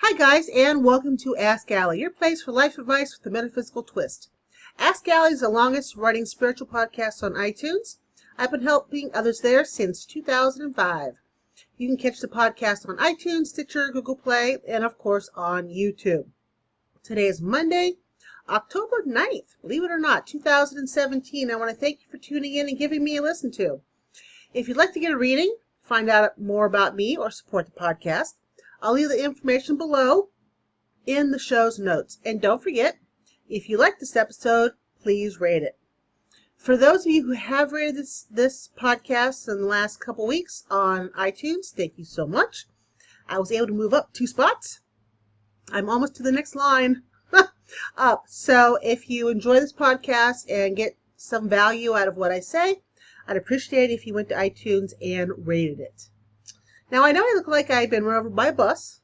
Hi guys, and welcome to Ask Allie, your place for life advice with a metaphysical twist. Ask Allie is the longest running spiritual podcast on iTunes. I've been helping others there since 2005. You can catch the podcast on iTunes, Stitcher, Google Play, and of course on YouTube. Today is Monday, October 9th, believe it or not, 2017. I want to thank you for tuning in and giving me a listen to. If you'd like to get a reading, find out more about me, or support the podcast, I'll leave the information below in the show's notes. And don't forget, if you like this episode, please rate it. For those of you who have rated this podcast in the last couple weeks on iTunes, thank you so much. I was able to move up 2 spots. I'm almost to the next line up. So if you enjoy this podcast and get some value out of what I say, I'd appreciate it if you went to iTunes and rated it. Now, I know I look like I've been run over by a bus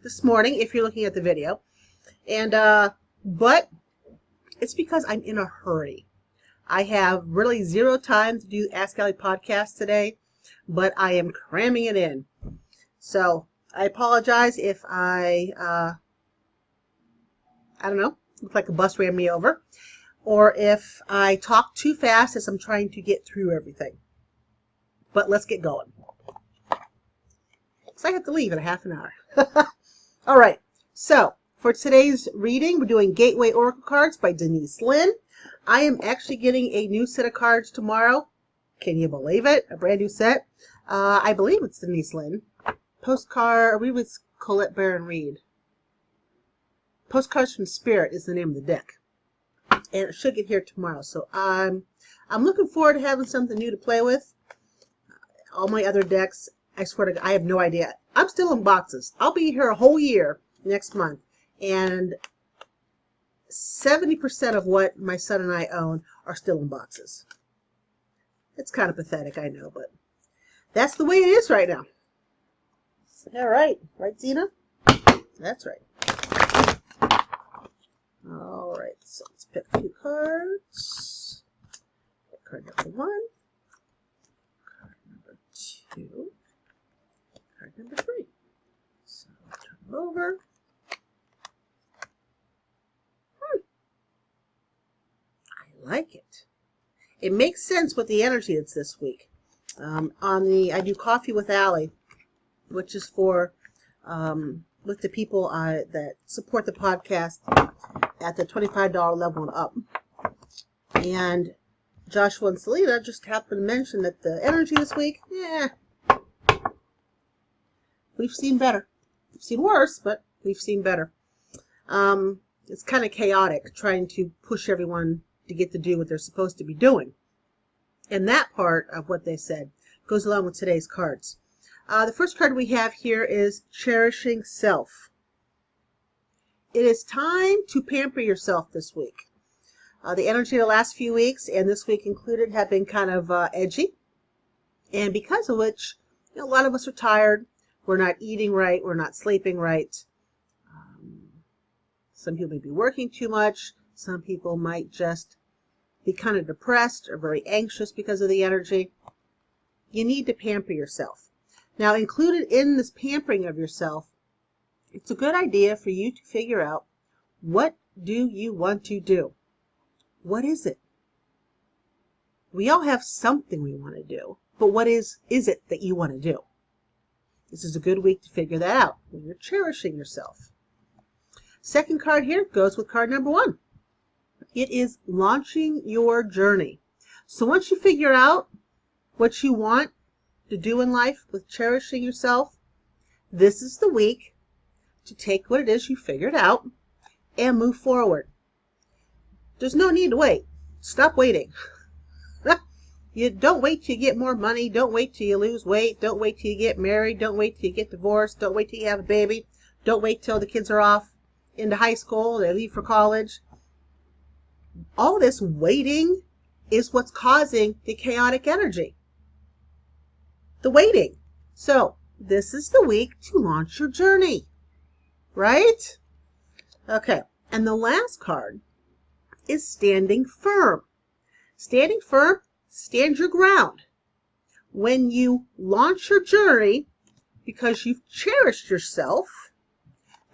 this morning, if you're looking at the video, but it's because I'm in a hurry. I have really 0 time to do Ask Allie podcast today, but I am cramming it in. So I apologize if I don't know, look like a bus ran me over, or if I talk too fast as I'm trying to get through everything. But let's get going. So I have to leave in a half an hour. All right. So for today's reading, we're doing Gateway Oracle cards by Denise Linn. I am actually getting a new set of cards tomorrow. Can you believe it? A brand new set. I believe it's Denise Linn. Postcard. Read with Colette Baron Reed. Postcards from Spirit is the name of the deck, and it should get here tomorrow. So I'm looking forward to having something new to play with. All my other decks, I swear to God, I have no idea. I'm still in boxes. I'll be here a whole year next month, and 70% of what my son and I own are still in boxes. It's kind of pathetic, I know, but that's the way it is right now. All right. Right, Zena? That's right. All right. So let's pick a few cards. Card number 1. Card number 2. Card number 3. So I'll turn them over. I like it. It makes sense with the energy that's this week. I do Coffee with Allie, which is for with the people that support the podcast at the $25 level and up. And Joshua and Selena just happened to mention that the energy this week, we've seen better. We've seen worse, but we've seen better. It's kind of chaotic trying to push everyone to get to do what they're supposed to be doing. And that part of what they said goes along with today's cards. The first card we have here is Cherishing Self. It is time to pamper yourself this week. The energy of the last few weeks, and this week included, have been kind of edgy. And because of which, a lot of us are tired. We're not eating right. We're not sleeping right. Some people may be working too much. Some people might just be kind of depressed or very anxious because of the energy. You need to pamper yourself. Now, included in this pampering of yourself, it's a good idea for you to figure out, what do you want to do? What is it? We all have something we want to do, but what is it that you want to do? This is a good week to figure that out when you're cherishing yourself. Second card here goes with card number 1. It is launching your journey. So once you figure out what you want to do in life with cherishing yourself, this is the week to take what it is you figured out and move forward. There's no need to wait. Stop waiting. You don't wait till you get more money. Don't wait till you lose weight. Don't wait till you get married. Don't wait till you get divorced. Don't wait till you have a baby. Don't wait till the kids are off into high school. They leave for college. All this waiting is what's causing the chaotic energy. The waiting. So this is the week to launch your journey. Right? Okay. And the last card is Standing Firm. Standing firm, stand your ground. When you launch your journey, because you've cherished yourself,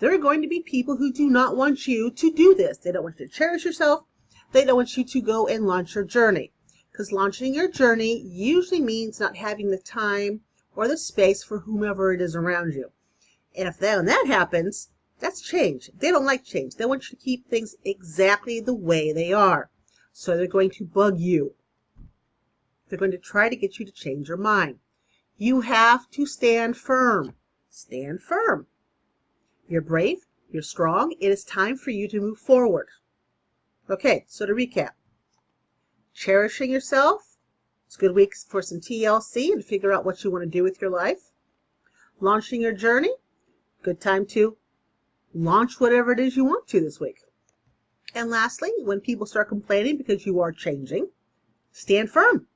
there are going to be people who do not want you to do this. They don't want you to cherish yourself. They don't want you to go and launch your journey. Because launching your journey usually means not having the time or the space for whomever it is around you. And when that happens, that's change. They don't like change. They want you to keep things exactly the way they are. So they're going to bug you. They're going to try to get you to change your mind. You have to stand firm. Stand firm. You're brave. You're strong. It is time for you to move forward. Okay, so to recap. Cherishing yourself. It's a good week for some TLC and figure out what you want to do with your life. Launching your journey. Good time to launch whatever it is you want to this week. And lastly, when people start complaining because you are changing, stand firm.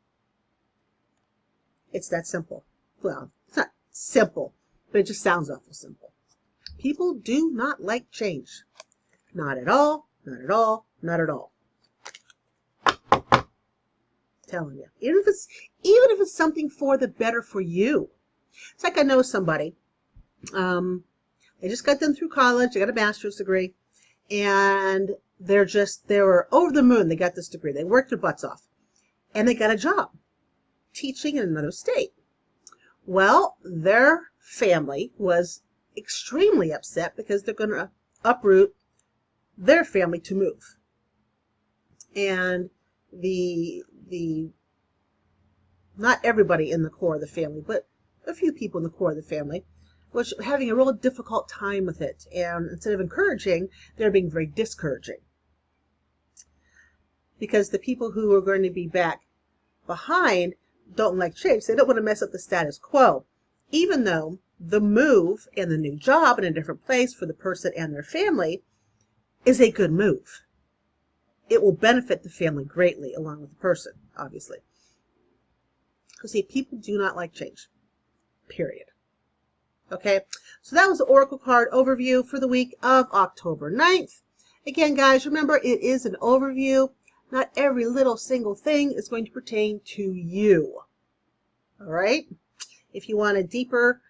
It's that simple. Well, it's not simple, but it just sounds awful simple. People do not like change. Not at all, not at all, not at all. Telling you. Even if it's something for the better for you. It's like I know somebody. They just got done through college. They got a master's degree. And they were over the moon. They got this degree. They worked their butts off. And they got a job teaching in another state. Well, their family was extremely upset because they're going to uproot their family to move. And not everybody in the core of the family, but a few people in the core of the family was having a real difficult time with it. And instead of encouraging, they're being very discouraging. Because the people who are going to be back behind don't like change. They don't want to mess up the status quo. Even though the move and the new job in a different place for the person and their family is a good move. It will benefit the family greatly along with the person, obviously. Because see, people do not like change. Period. Okay, so that was the Oracle card overview for the week of October 9th. Again, guys, remember it is an overview. Not every little single thing is going to pertain to you. All right? If you want a deeper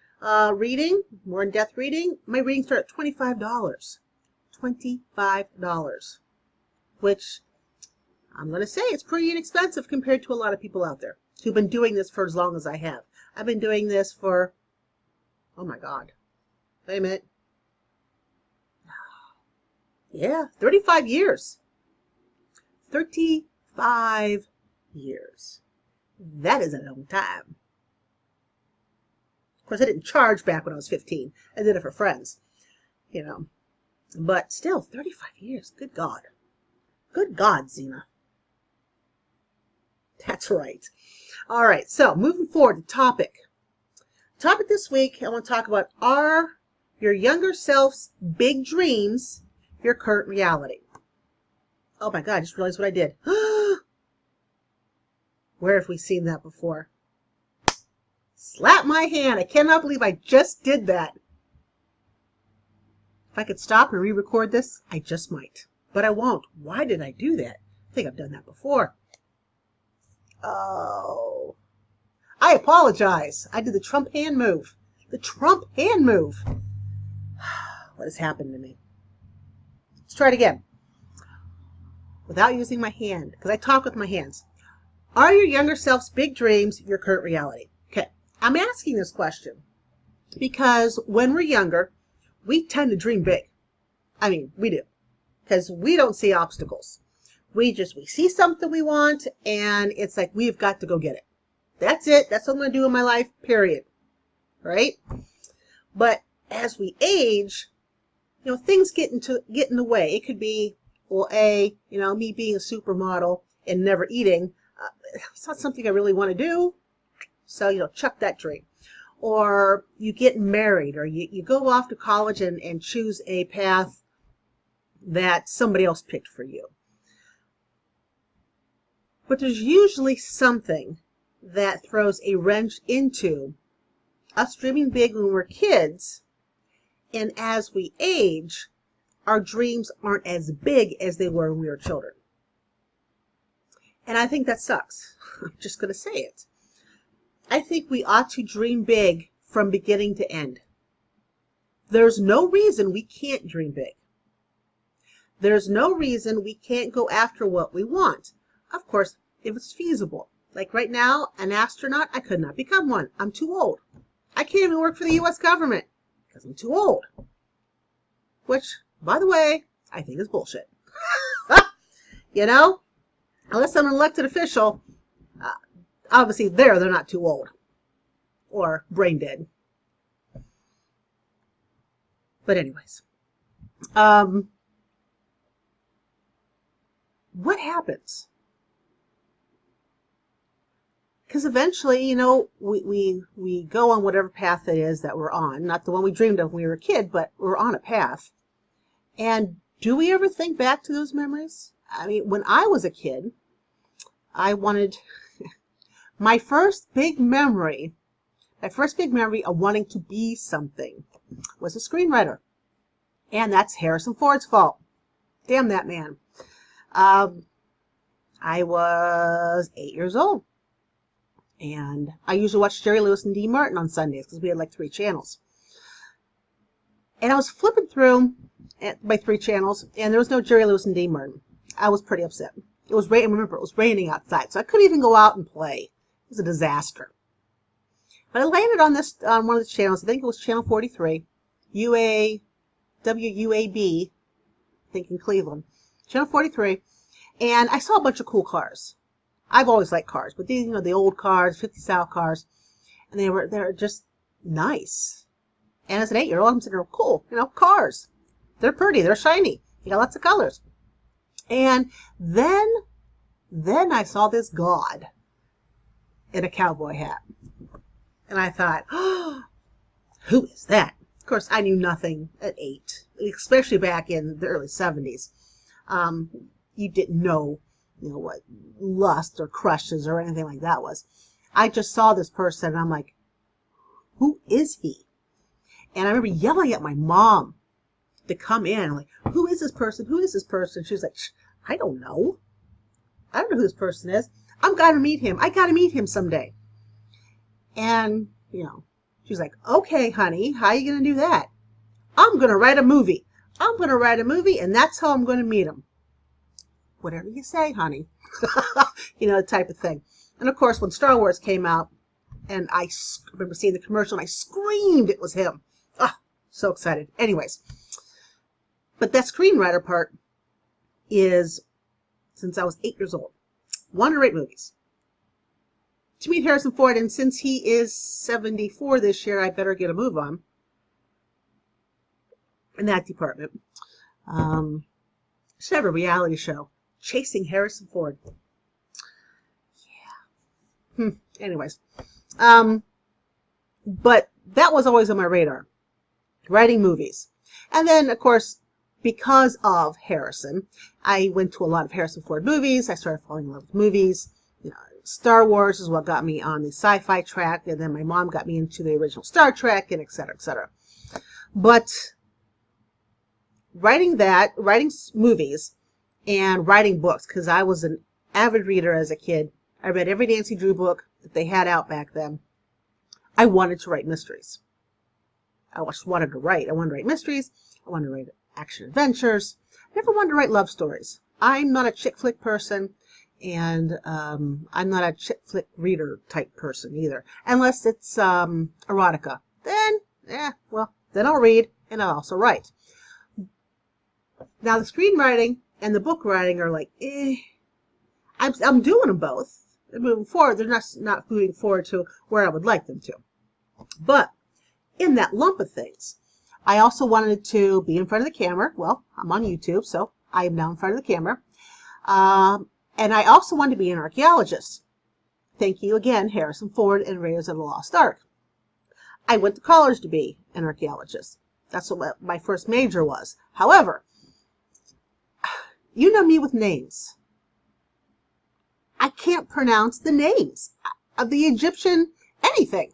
reading, more in-depth reading, my readings start at $25. $25. Which I'm going to say it's pretty inexpensive compared to a lot of people out there who've been doing this for as long as I have. I've been doing this for, oh my God, wait a minute. Yeah, 35 years. 35 years. That is a long time. Of course, I didn't charge back when I was 15. I did it for friends, you know. But still, 35 years. Good God. Good God, Zena. That's right. All right, so moving forward to topic. Topic this week, I want to talk about, are your younger self's big dreams your current reality? Oh my God, I just realized what I did. Where have we seen that before? Slap my hand. I cannot believe I just did that. If I could stop and re-record this, I just might. But I won't. Why did I do that? I think I've done that before. Oh. I apologize. I did the Trump hand move. The Trump hand move. What has happened to me? Let's try it again. Without using my hand, because I talk with my hands. Are your younger self's big dreams your current reality? Okay. I'm asking this question because when we're younger, we tend to dream big. I mean, we do. Because we don't see obstacles. We see something we want, and it's like, we've got to go get it. That's it. That's what I'm going to do in my life, period. Right? But as we age, things get in the way. It could be, well, me being a supermodel and never eating, it's not something I really want to do. So, chuck that dream. Or you get married, or you go off to college and choose a path that somebody else picked for you. But there's usually something that throws a wrench into us dreaming big when we're kids, and as we age, our dreams aren't as big as they were when we were children. And I think that sucks. I'm just going to say it. I think we ought to dream big from beginning to end. There's no reason we can't dream big. There's no reason we can't go after what we want. Of course, if it's feasible. Like right now, an astronaut, I could not become one. I'm too old. I can't even work for the U.S. government because I'm too old. Which, by the way, I think is bullshit. You know, unless I'm an elected official, obviously they're not too old or brain dead. But anyways, what happens? Because eventually, you know, we go on whatever path it is that we're on. Not the one we dreamed of when we were a kid, but we're on a path. And do we ever think back to those memories? I mean, when I was a kid, I wanted my first big memory of wanting to be something was a screenwriter. And that's Harrison Ford's fault. Damn that man. I was 8 years old. And I usually watched Jerry Lewis and Dean Martin on Sundays because we had like 3 channels. And I was flipping through my 3 channels, and there was no Jerry Lewis and Dean Martin. I was pretty upset. It was raining. Remember, it was raining outside, so I couldn't even go out and play. It was a disaster. But I landed on one of the channels. I think it was channel 43, WUAB, I think in Cleveland, channel 43, and I saw a bunch of cool cars. I've always liked cars, but these, you know, the old cars, 50 style cars, and they're just nice. And as an 8-year-old, I'm sitting there, cool, you know, cars. They're pretty, they're shiny, you got lots of colors. And then I saw this god in a cowboy hat. And I thought, oh, who is that? Of course, I knew nothing at 8, especially back in the early 70s. You didn't know, you know, what lust or crushes or anything like that was. I just saw this person, and I'm like, who is he? And I remember yelling at my mom to come in. I'm like, who is this person? Who is this person? She was like, I don't know. I don't know who this person is. I'm going to meet him. I got to meet him someday. And, you know, she's like, okay, honey, how are you going to do that? I'm going to write a movie. I'm going to write a movie, and that's how I'm going to meet him. Whatever you say, honey. You know, the type of thing. And, of course, when Star Wars came out, and I remember seeing the commercial, and I screamed it was him. Ah, so excited. Anyways. But that screenwriter part is, since I was 8 years old, wanted to write movies. To meet Harrison Ford, and since he is 74 this year, I better get a move on in that department. Should have a reality show, Chasing Harrison Ford. Yeah. Anyways. But that was always on my radar, writing movies. And then, of course, because of Harrison, I went to a lot of Harrison Ford movies. I started falling in love with movies. You know, Star Wars is what got me on the sci-fi track, and then my mom got me into the original Star Trek, and et cetera, et cetera. But writing movies and writing books, because I was an avid reader as a kid. I read every Nancy Drew book that they had out back then. I wanted to write mysteries. I just wanted to write. I wanted to write mysteries. I wanted to write action adventures. I never wanted to write love stories. I'm not a chick flick person, and I'm not a chick flick reader type person either. Unless it's erotica. Then I'll read, and I'll also write. Now, the screenwriting and the book writing are like, I'm doing them both. They're moving forward. They're not moving forward to where I would like them to. But in that lump of things, I also wanted to be in front of the camera. Well, I'm on YouTube, so I am now in front of the camera. And I also wanted to be an archaeologist. Thank you again, Harrison Ford and Raiders of the Lost Ark. I went to college to be an archaeologist. That's what my first major was. However, you know me with names. I can't pronounce the names of the Egyptian anything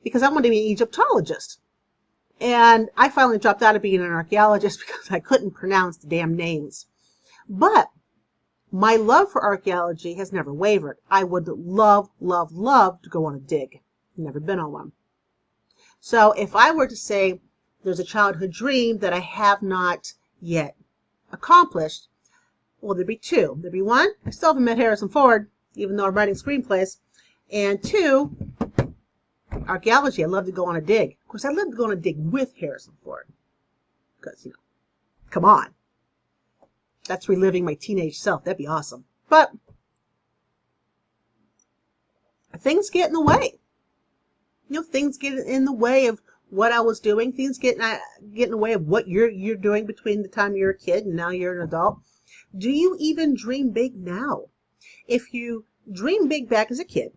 because I wanted to be an Egyptologist. And I finally dropped out of being an archaeologist because I couldn't pronounce the damn names. But my love for archaeology has never wavered. I would love, love, love to go on a dig. Never been on one. So if I were to say there's a childhood dream that I have not yet accomplished, well, there'd be two. There'd be one, I still haven't met Harrison Ford, even though I'm writing screenplays. And two, archaeology. I'd love to go on a dig. Of course, I'd love to go on a dig with Harrison Ford. Because, come on. That's reliving my teenage self. That'd be awesome. But things get in the way. Things get in the way of what I was doing. Things get in the way of what you're doing between the time you're a kid and now you're an adult. Do you even dream big now? If you dream big back as a kid,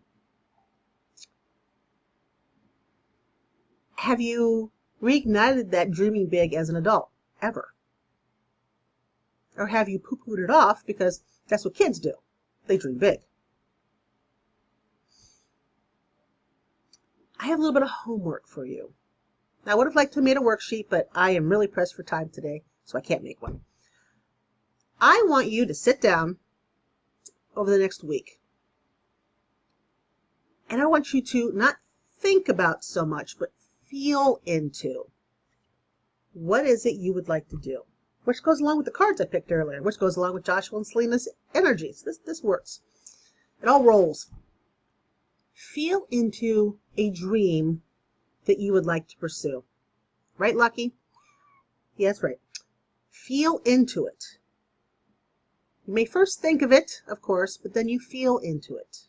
have you reignited that dreaming big as an adult ever? Or have you poo-pooed it off because that's what kids do? They dream big. I have a little bit of homework for you. Now, I would have liked to have made a worksheet, but I am really pressed for time today, so I can't make one. I want you to sit down over the next week. And I want you to not think about so much, but feel into what is it you would like to do. Which goes along with the cards I picked earlier, which goes along with Joshua and Selena's energies. This works. It all rolls. Feel into a dream that you would like to pursue. Right, Lucky? Yes, right. Feel into it. You may first think of it, of course, but then you feel into it.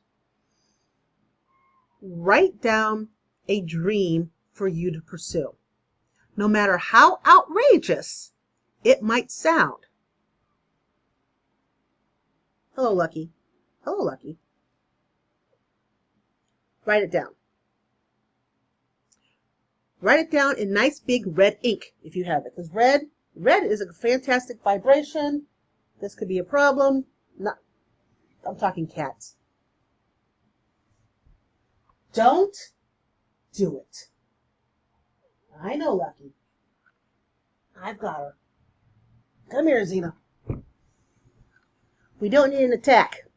Write down a dream for you to pursue. No matter how outrageous it might sound. Hello, Lucky. Hello, Lucky. Write it down. Write it down in nice big red ink if you have it. Because red is a fantastic vibration. This could be a problem. I'm talking cats. Don't do it. I know, Lucky. I've got her. Come here, Xena. We don't need an attack.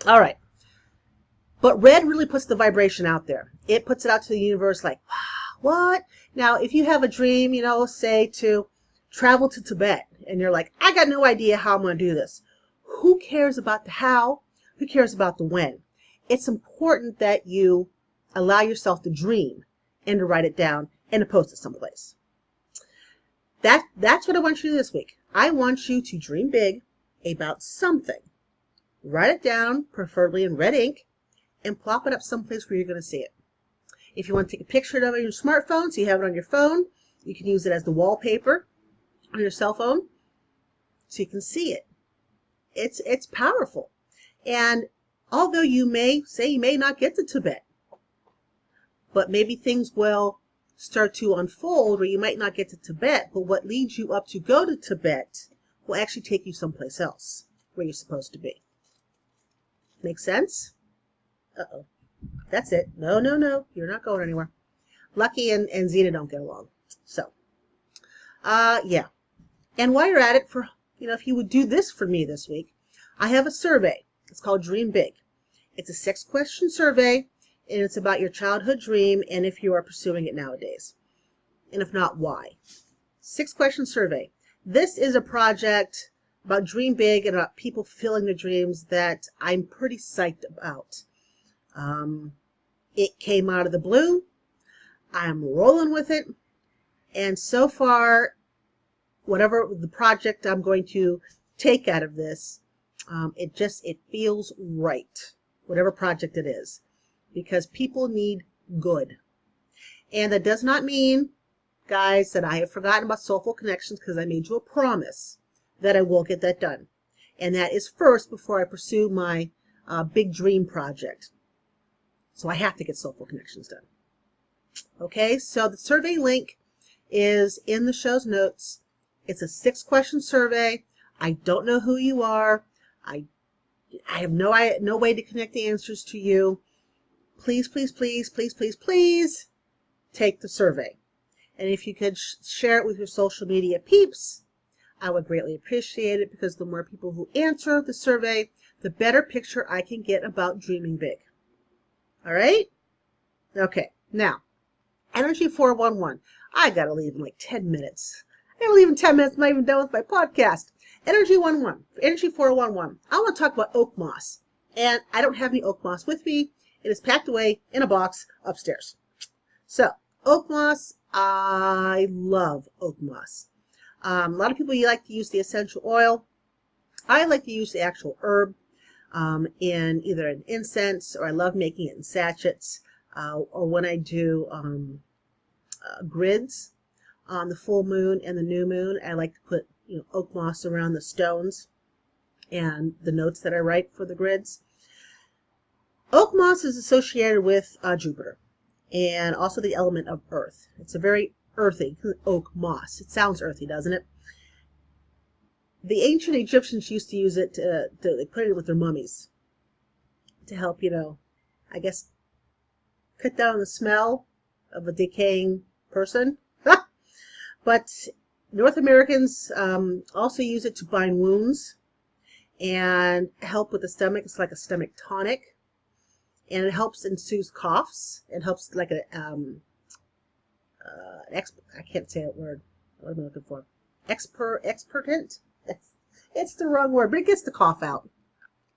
All right. But red really puts the vibration out there. It puts it out to the universe like, wow, what? Now, if you have a dream, say to travel to Tibet, and you're like, I got no idea how I'm going to do this. Who cares about the how? Who cares about the when? It's important that you allow yourself to dream and to write it down and to post it someplace. That's what I want you to do this week. I want you to dream big about something. Write it down, preferably in red ink, and plop it up someplace where you're going to see it. If you want to take a picture of it on your smartphone, so you have it on your phone, you can use it as the wallpaper on your cell phone, so you can see it. It's powerful. And although you may not get to Tibet, but maybe things will start to unfold where you might not get to Tibet, but what leads you up to go to Tibet will actually take you someplace else where you're supposed to be. Make sense? Uh-oh. That's it. No. You're not going anywhere. Lucky and Xena don't get along. So, yeah. And while you're at it, if you would do this for me this week, I have a survey. It's called Dream Big. It's a 6-question survey, and it's about your childhood dream and if you are pursuing it nowadays. And if not, why? 6-question survey. This is a project about dream big and about people fulfilling their dreams that I'm pretty psyched about. It came out of the blue. I'm rolling with it. And so far, whatever the project I'm going to take out of this, it feels right. Whatever project it is. Because people need good. And that does not mean, guys, that I have forgotten about Soulful Connections, because I made you a promise that I will get that done. And that is first before I pursue my big dream project. So I have to get Soulful Connections done. Okay, so the survey link is in the show's notes. It's a 6-question survey. I don't know who you are. I have no way to connect the answers to you. Please, please, please, please, please, please take the survey. And if you could share it with your social media peeps, I would greatly appreciate it, because the more people who answer the survey, the better picture I can get about dreaming big. All right? Okay. Now, Energy 411. I gotta leave in like 10 minutes. I gotta leave in 10 minutes. I'm not even done with my podcast. Energy 411. I want to talk about oak moss. And I don't have any oak moss with me. It is packed away in a box upstairs. So, oak moss, I love oak moss. A lot of people like to use the essential oil. I like to use the actual herb in either an incense, or I love making it in sachets, or when I do grids on the full moon and the new moon, I like to put oak moss around the stones and the notes that I write for the grids. Oak moss is associated with Jupiter and also the element of earth. It's a very earthy oak moss. It sounds earthy, doesn't it? The ancient Egyptians used to use it to put it with their mummies to help, I guess, cut down the smell of a decaying person. But North Americans also use it to bind wounds and help with the stomach. It's like a stomach tonic, and it helps and soothes coughs. It helps like I can't say that word. What am I looking for? Expectorant. It's the wrong word, but it gets the cough out.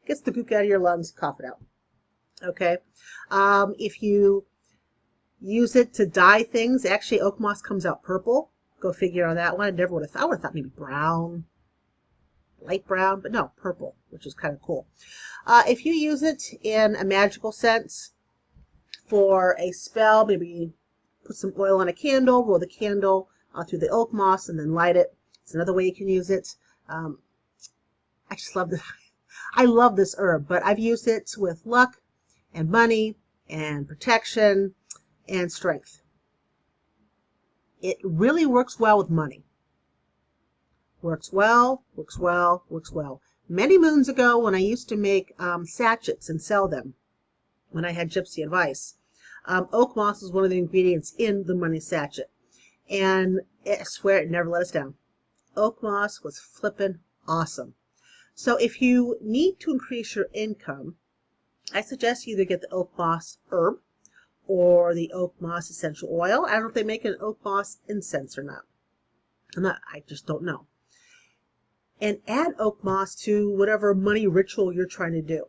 It gets the gook out of your lungs, cough it out. Okay. If you use it to dye things, actually oak moss comes out purple. Go figure on that one. I never would have thought. I would have thought maybe brown, light brown, but no, purple, which is kind of cool. If you use it in a magical sense for a spell, maybe put some oil on a candle, roll the candle through the oak moss, and then light it. It's another way you can use it. I just love this. I love this herb, but I've used it with luck and money and protection and strength. It really works well with money. Works well, works well, works well. Many moons ago, when I used to make sachets and sell them, when I had gypsy advice, oak moss was one of the ingredients in the money sachet. And I swear it never let us down. Oak moss was flippin' awesome. So if you need to increase your income, I suggest you either get the oak moss herb or the oak moss essential oil. I don't know if they make an oak moss incense or not. I just don't know. And add oak moss to whatever money ritual you're trying to do.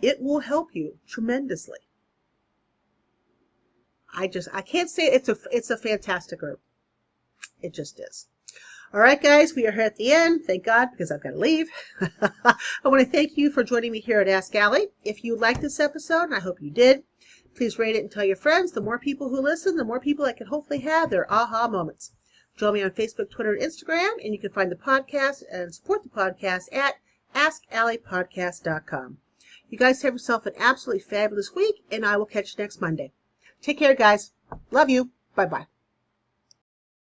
It will help you tremendously. I can't say it's a fantastic herb. It just is. All right, guys, we are here at the end. Thank God, because I've got to leave. I want to thank you for joining me here at Ask Allie. If you liked this episode, and I hope you did, please rate it and tell your friends. The more people who listen, the more people that can hopefully have their aha moments. Join me on Facebook, Twitter, and Instagram, and you can find the podcast and support the podcast at AskAlliePodcast.com. You guys have yourself an absolutely fabulous week, and I will catch you next Monday. Take care, guys. Love you. Bye-bye.